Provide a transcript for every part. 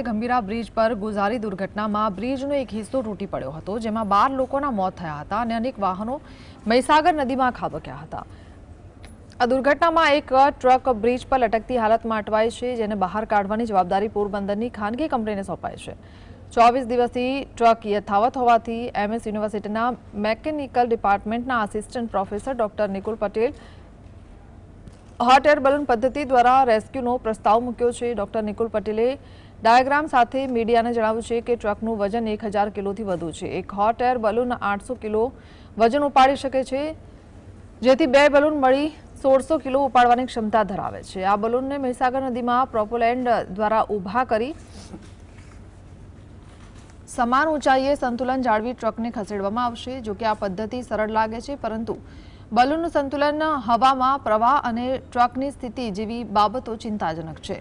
Gambhira bridge પર ગુજારી દુર્ઘટનામાં બ્રિજનો એક હિસ્સો તૂટી પડ્યો હતો, જેમાં 12 લોકોના મોત થયા હતા અને અનેક વાહનો મહીસાગર નદીમાં ખાબક્યા હતા। આ દુર્ઘટનામાં એક ટ્રક બ્રિજ પર લટકતી હાલતમાં અટવાઈ છે, જેને બહાર કાઢવાની જવાબદારી પોરબંદરની ખાનગી કંપનીને સોંપાઈ છે। 24 દિવસથી ટ્રક યથાવત હોવાથી એમએસ યુનિવર્સિટીના મેકેનિકલ ડિપાર્ટમેન્ટના assistant professor doctor Nikul Patel hot air balloon पद्धति द्वारा रेस्क्यूनो प्रस्ताव मूक्यो छे। डॉक्टर निकुल पटेले डायग्राम साथे मीडियाने जणाव्युं छे के ट्रकनुं वजन 1000 किलोथी वधु छे। एक हॉट एयर बलून 800 किलो वजन उपाड़ी शके छे, जेथी 2 बलून मळी 1600 किलो उपाडवानी क्षमता धरावे छे। आ बलूनने महीसागर नदीमां प्रोपेलेंट द्वारा उभा करी समान ऊंचाईए संतुलन जाळवी ट्रकने खसेडवामां आवशे। जो के आ पद्धति सरळ लागे छे, परंतु बलूनનું સંતુલન હવામાં પ્રવાહ અને ટ્રકની સ્થિતિ જેવી બાબતો ચિંતાજનક છે।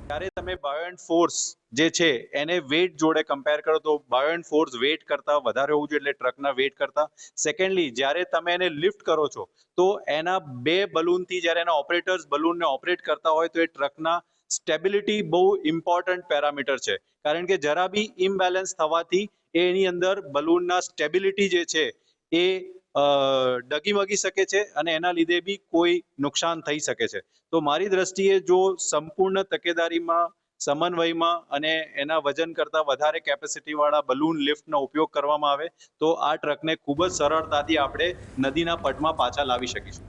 ત્યારે તમે બાયોએન્ટ ફોર્સ જે છે એને વેટ જોડે કમ્પેર કરો તો બાયોએન્ટ ફોર્સ વેટ કરતા વધારે હોવું જોઈએ, એટલે ટ્રકના વેટ કરતા। સેકન્ડલી, જ્યારે તમે એને લિફ્ટ કરો છો તો એના 2 બલૂનથી જ્યારે એના ઓપરેટર્સ બલૂનને ઓપરેટ કરતા હોય તો એ ટ્રકના સ્ટેબિલિટી બહુ ઇમ્પોર્ટન્ટ પેરામીટર છે, કારણ કે જરા બી ઇમ્બેલેન્સ થવાથી એની અંદર બલૂનના સ્ટેબિલિટી જે છે એ ડગીમગી શકે છે અને એના લીધે બી કોઈ નુકસાન થઈ શકે છે। તો મારી દ્રષ્ટિએ જો સંપૂર્ણ તકેદારીમાં, સમન્વયમાં અને એના વજન કરતાં વધારે કેપેસિટીવાળા બલૂન લિફ્ટનો ઉપયોગ કરવામાં આવે તો આ ટ્રકને ખૂબ જ સરળતાથી આપણે નદીના પટમાં પાછા લાવી શકીશું।